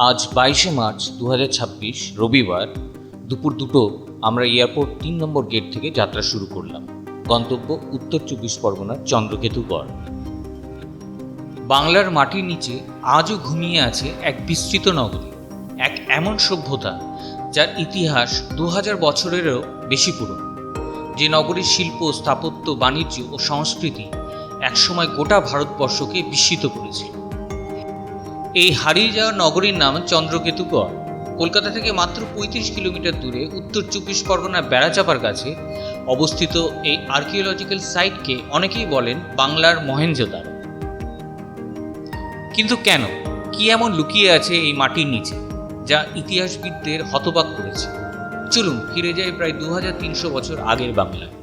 আজ 22শে মার্চ 2026 রবিবার দুপুর 2টো আমরা এয়ারপোর্ট 3 নম্বর গেট থেকে যাত্রা শুরু করলাম। গন্তব্য উত্তর 24 পরগনার চন্দ্রকেতুগড়। বাংলার মাটির নিচে আজও ঘুমিয়ে আছে এক বিস্তৃত নগরী, এক এমন সভ্যতা যার ইতিহাস 2000 বছরেরও বেশি পুরনো, যে নগরীর শিল্প, স্থাপত্য, বাণিজ্য ও সংস্কৃতি একসময় গোটা ভারতবর্ষকে বিস্মিত করেছিল। এই হারিয়ে যাওয়া নগরীর নাম চন্দ্রকেতুগড়। কলকাতা থেকে মাত্র 35 কিলোমিটার দূরে উত্তর 24 পরগনার বেড়াচাপার কাছে অবস্থিত এই আর্কিওলজিক্যাল সাইটকে অনেকেই বলেন বাংলার মহেঞ্জোদারো। কিন্তু কেন, কি এমন লুকিয়ে আছে এই মাটির নিচে যা ইতিহাসবিদদের হতবাক করেছে? চলুন ফিরে যাই প্রায় 2300 বছর আগের বাংলায়।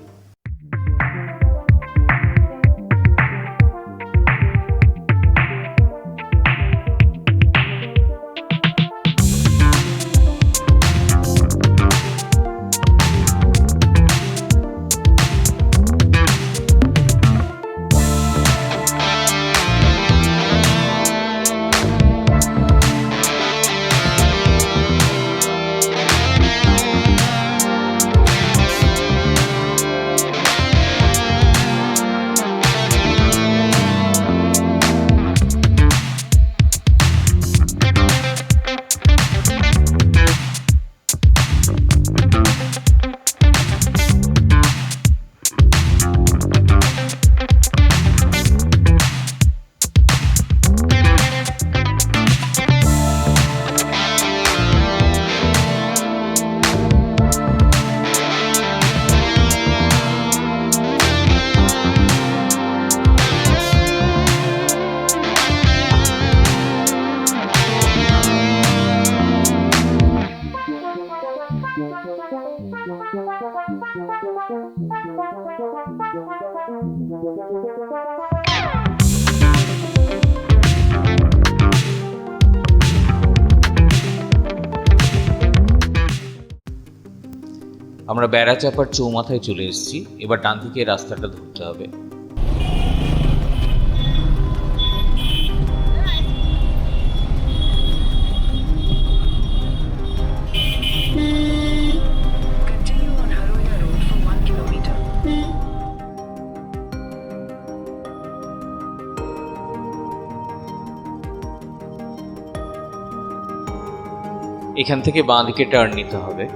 আমরা বেড়াচাপার চৌমাথায় চলে এসেছি। এবার ডান দিকে রাস্তাটা ধরতে হবে। এখান থেকে বাঁ দিকে টার্ন নিতে হবে।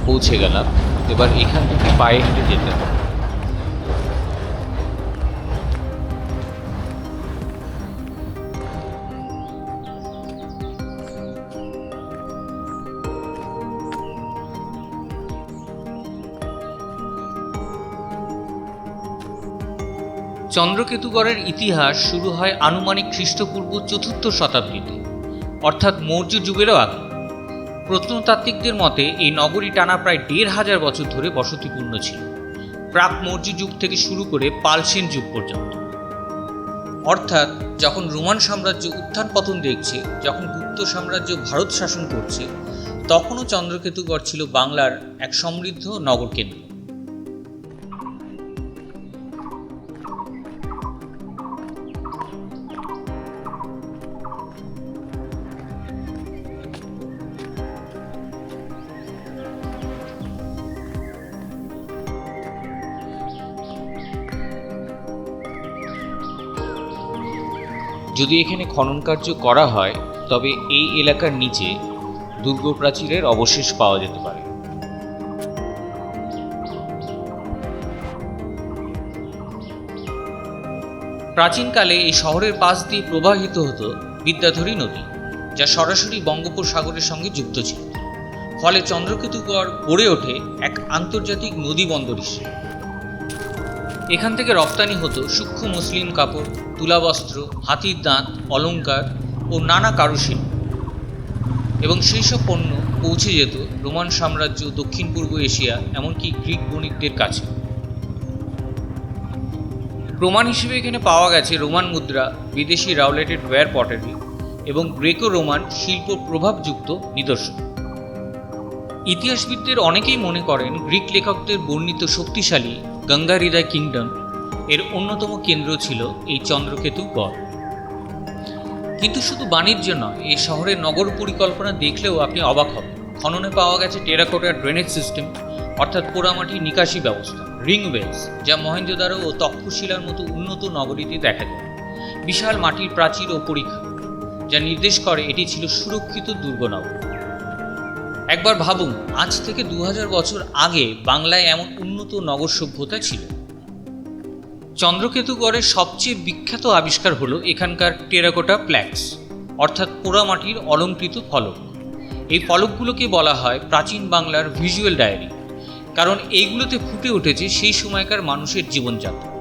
পৌঁছে গেলাম। এবার এখান থেকে পায়ে হেঁটে যেতে হবে। চন্দ্রকেতুগড়ের ইতিহাস শুরু হয় আনুমানিক খ্রিস্টপূর্ব 4র্থ শতাব্দীতে, অর্থাৎ মৌর্য যুগেরও আগে। প্রত্নতাত্ত্বিকদের মতে এই নগরী টানা প্রায় 1500 বছর ধরে বসতিপূর্ণ ছিল, প্রাক মৌর্য যুগ থেকে শুরু করে পাল সেন যুগ পর্যন্ত। অর্থাৎ যখন রোমান সাম্রাজ্য উত্থান পতন দেখছে, যখন গুপ্ত সাম্রাজ্য ভারত শাসন করছে, তখনও চন্দ্রকেতুগড় ছিল বাংলার এক সমৃদ্ধ নগর কেন্দ্র। যদি এখানে খনন কার্য করা হয় তবে এই এলাকার নিচে দুর্গ প্রাচীরের অবশেষ পাওয়া যেতে পারে। প্রাচীনকালে এই শহরের পাশ দিয়ে প্রবাহিত হতো বিদ্যাধরী নদী, যা সরাসরি বঙ্গোপসাগরের সঙ্গে যুক্ত ছিল। ফলে চন্দ্রকেতুগড় গড়ে ওঠে এক আন্তর্জাতিক নদী বন্দর হিসেবে। এখান থেকে রপ্তানি হতো সূক্ষ্ম মুসলিম কাপড়, তুলাবস্ত্র, হাতির দাঁত, অলংকার ও নানা কারুশিল্প, এবং সেই সব পণ্য পৌঁছে যেত রোমান সাম্রাজ্য, দক্ষিণ পূর্ব এশিয়া, এমনকি গ্রিক বণিকদের কাছে। প্রমাণ হিসেবে এখানে পাওয়া গেছে রোমান মুদ্রা, বিদেশি রাউলেটেড ওয়্যার পটারি এবং গ্রেকো রোমান শিল্প প্রভাবযুক্ত নিদর্শন। ইতিহাসবিদদের অনেকেই মনে করেন গ্রিক লেখকদের বর্ণিত শক্তিশালী গঙ্গা হৃদয় কিংডম এর অন্যতম কেন্দ্র ছিল এই চন্দ্রকেতু গড়। কিন্তু শুধু বাণিজ্য নয়, এই শহরের নগর পরিকল্পনা দেখলেও আপনি অবাক হবেন। খননে পাওয়া গেছে টেরাকোটার ড্রেনেজ সিস্টেম, অর্থাৎ পোড়ামাটির নিকাশি ব্যবস্থা, রিং ওয়েলস, যা মহেঞ্জোদারো ও তক্ষশিলার মতো উন্নত নগরীতে দেখা যায়, বিশাল মাটির প্রাচীর ও পরিখা, যা নির্দেশ করে এটি ছিল সুরক্ষিত দুর্গনগর। একবার ভাবুন, আজ থেকে 2000 বছর আগে বাংলায় এমন উন্নত নগর সভ্যতা ছিল। চন্দ্রকেতুগড়ের সবচেয়ে বিখ্যাত আবিষ্কার হলো এখানকার টেরাকোটা প্ল্যাক্স, অর্থাৎ পোড়ামাটির অলঙ্কৃত ফলক। এই ফলকগুলোকে বলা হয় প্রাচীন বাংলার ভিজুয়াল ডায়েরি, কারণ এইগুলোতে ফুটে উঠেছে সেই সময়কার মানুষের জীবনযাত্রা।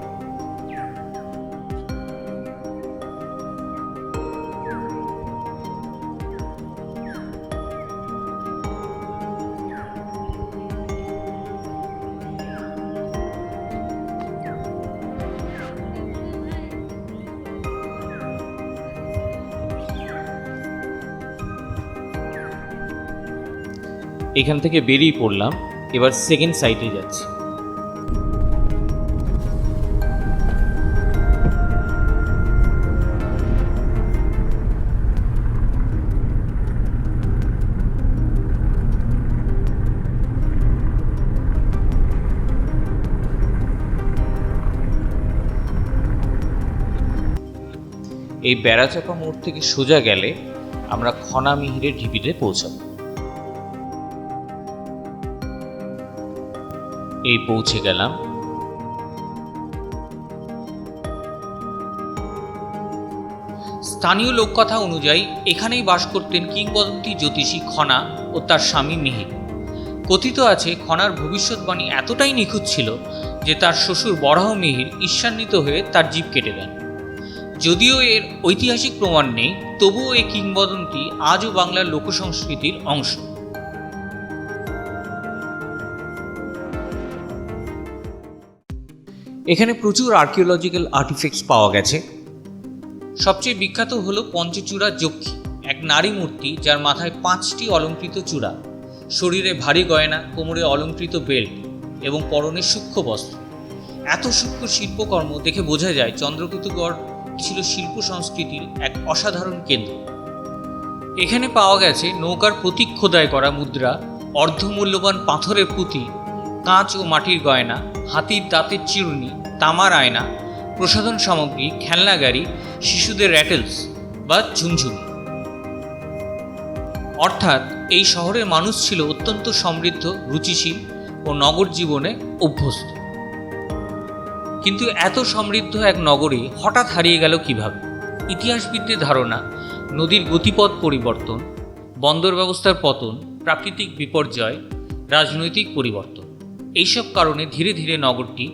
এখান থেকে বেরিয়ে পড়লাম, এবার সেকেন্ড সাইটে যাচ্ছি। এই বেড়াচাপা মোড় থেকে সোজা গেলে আমরা খনামিহিরের ঢিপিতে পৌঁছাবো। এই পৌঁছে গেলাম। স্থানীয় লোককথা অনুযায়ী এখানেই বাস করতেন কিংবদন্তি জ্যোতিষী খনা ও তার স্বামী মিহির। কথিত আছে খনার ভবিষ্যৎবাণী এতটাই নিখুঁত ছিল যে তার শ্বশুর বরাহ মিহির ঈর্ষান্বিত হয়ে তার জীব কেটে দেন। যদিও এর ঐতিহাসিক প্রমাণ নেই, তবুও এই কিংবদন্তি আজও বাংলার লোকসংস্কৃতির অংশ। এখানে প্রচুর আর্কিওলজিক্যাল আর্টিফ্যাক্টস পাওয়া গেছে। সবচেয়ে বিখ্যাত হলো পঞ্চচূড়া যক্ষী, এক নারী মূর্তি যার মাথায় 5টি অলঙ্কৃত চূড়া, শরীরে ভারী গয়না, কোমরে অলঙ্কৃত বেল্ট এবং পরনে সূক্ষ্ম বস্ত্র। এত সূক্ষ্ম শিল্পকর্ম দেখে বোঝা যায় চন্দ্রকেতুগড় ছিল শিল্প সংস্কৃতির এক অসাধারণ কেন্দ্র। এখানে পাওয়া গেছে নৌকার প্রতীক খোদাই করা মুদ্রা, অর্ধমূল্যবান পাথরের পুঁতি, কাঁচ ও মাটির গয়না, হাতির দাঁতের চিরুনি, তামার আয়না, প্রসাধন সামগ্রী, খেলনা গাড়ি, শিশুদের র্যাটেলস বা ঝুমঝুমি। অর্থাৎ এই শহরের মানুষ ছিল অত্যন্ত সমৃদ্ধ, রুচিশীল ও নগর জীবনে অভ্যস্ত। কিন্তু এত সমৃদ্ধ এক নগরী হঠাৎ হারিয়ে গেল কিভাবে? ইতিহাসবিদদের ধারণা, নদীর গতিপথ পরিবর্তন, বন্দর ব্যবস্থার পতন, প্রাকৃতিক বিপর্যয়, রাজনৈতিক পরিবর্তন, এইসব কারণে ধীরে ধীরে নগরটি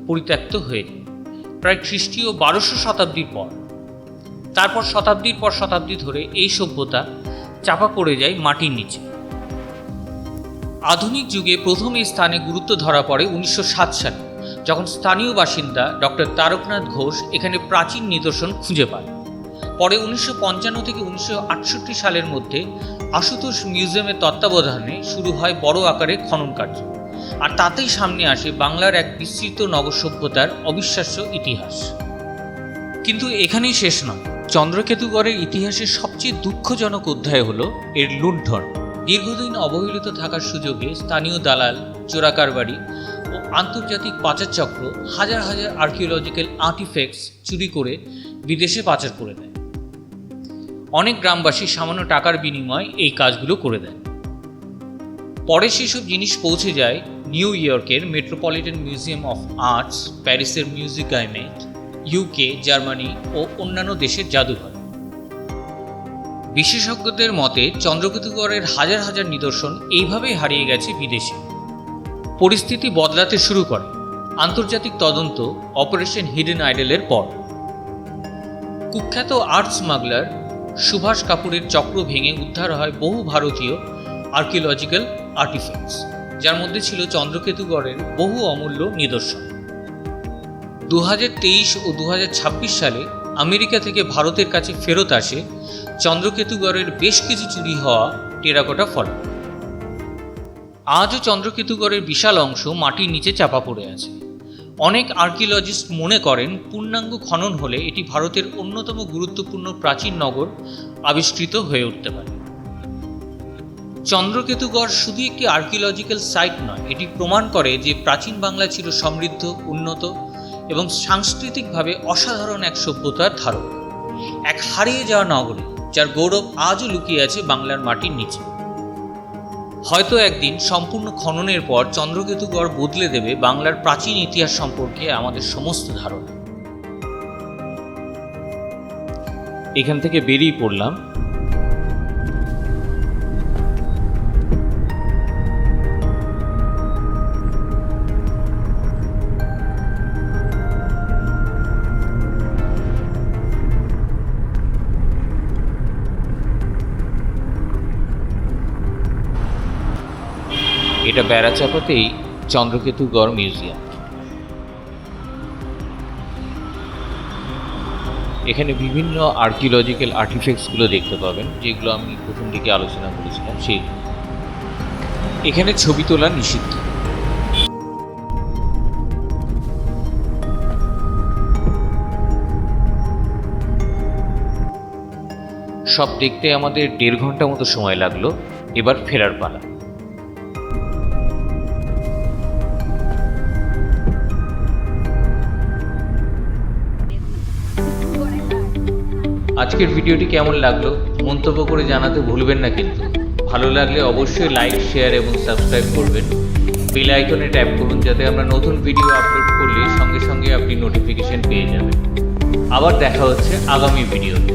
পরিত্যক্ত হয়ে যায় প্রায় খ্রিস্টীয় 1200 শতাব্দীর পর। তারপর শতাব্দীর পর শতাব্দী ধরে এই সভ্যতা চাপা পড়ে যায় মাটির নিচে। আধুনিক যুগে প্রথম এই স্থানে গুরুত্ব ধরা পড়ে 1907 সালে, যখন স্থানীয় বাসিন্দা ডক্টর তারকনাথ ঘোষ এখানে প্রাচীন নিদর্শন খুঁজে পায়। পরে 1955 থেকে 1968 সালের মধ্যে আশুতোষ মিউজিয়ামের তত্ত্বাবধানে শুরু হয় বড় আকারের খনন কার্য, আর তাতেই সামনে আসে বাংলার এক বিস্তৃত নগর সভ্যতার অবিশ্বাস্য ইতিহাস। কিন্তু এখানেই শেষ নয়। চন্দ্রকেতুগড়ের ইতিহাসের সবচেয়ে দুঃখজনক অধ্যায় হলো এর লুণ্ঠন। দীর্ঘদিন অবহেলিত থাকার সুযোগে স্থানীয় দালাল, চোরাকারবারি ও আন্তর্জাতিক পাচার চক্র হাজার হাজার আর্কিওলজিক্যাল আর্টিফ্যাক্টস চুরি করে বিদেশে পাচার করে দেয়। অনেক গ্রামবাসী সামান্য টাকার বিনিময়ে এই কাজগুলো করে দেয়। পরে সেসব জিনিস পৌঁছে যায় নিউ ইয়র্কের মেট্রোপলিটন মিউজিয়াম অফ আর্টস, প্যারিসের মিউজিয়ামেট, ইউকে, জার্মানি ও অন্যান্য দেশের জাদুঘর। বিশেষজ্ঞদের মতে চন্দ্রকেতুগড়ের হাজার হাজার নিদর্শন এইভাবেই হারিয়ে গেছে বিদেশে। পরিস্থিতি বদলাতে শুরু করে। আন্তর্জাতিক তদন্ত অপারেশন হিডেন আইডলের পর কুখ্যাত আর্ট স্মাগলার সুভাষ কাপুরের চক্র ভেঙে উদ্ধার হয় বহু ভারতীয় আর্কিওলজিক্যাল আর্টিফ্যাক্টস, যার মধ্যে ছিল চন্দ্রকেতুগড়ের বহু অমূল্য নিদর্শন। 2023 ও 2026 সালে আমেরিকা থেকে ভারতের কাছে ফেরত আসে চন্দ্রকেতুগড়ের বেশ কিছু চুরি হওয়া টেরাকোটা ফলক। আজও চন্দ্রকেতুগড়ের বিশাল অংশ মাটির নিচে চাপা পড়ে আছে। অনেক আর্কিওলজিস্ট মনে করেন পূর্ণাঙ্গ খনন হলে এটি ভারতের অন্যতম গুরুত্বপূর্ণ প্রাচীন নগর আবিষ্কৃত হয়ে উঠতে পারে। চন্দ্রকেতুগড় শুধু একটি আর্কিওলজিক্যাল সাইট নয়, এটি প্রমাণ করে যে প্রাচীন বাংলা ছিল সমৃদ্ধ, উন্নত এবং সাংস্কৃতিকভাবে অসাধারণ এক সভ্যতার ধারক, এক হারিয়ে যাওয়া নগরী যার গৌরব আজও লুকিয়ে আছে বাংলার মাটির নিচে। হয়তো একদিন সম্পূর্ণ খননের পর চন্দ্রকেতুগড় বদলে দেবে বাংলার প্রাচীন ইতিহাস সম্পর্কে আমাদের সমস্ত ধারণা। এখান থেকে বেরিয়ে পড়লাম। এটা বেড়াচাপাতেই চন্দ্রকেতুগড় মিউজিয়াম। এখানে বিভিন্ন আর্কিওলজিক্যাল আর্টিফ্যাক্টসগুলো দেখতে পাবেন, যেগুলো আমি প্রথম দিকে আলোচনা করেছিলাম সেই। এখানে ছবি তোলা নিষিদ্ধ। সব দেখতে আমাদের 1.5 ঘন্টা মতো সময় লাগলো। এবার ফেরার পালা। আজকের ভিডিওটি কেমন লাগলো মন্তব্য করে জানাতে ভুলবেন না, কিন্তু ভালো লাগলে অবশ্যই লাইক, শেয়ার এবং সাবস্ক্রাইব করবেন। বেল আইকনে ট্যাপ করুন যাতে আমরা নতুন ভিডিও আপলোড করলে সঙ্গে সঙ্গে আপনি নোটিফিকেশন পেয়ে যাবেন। আবার দেখা হচ্ছে আগামী ভিডিওতে।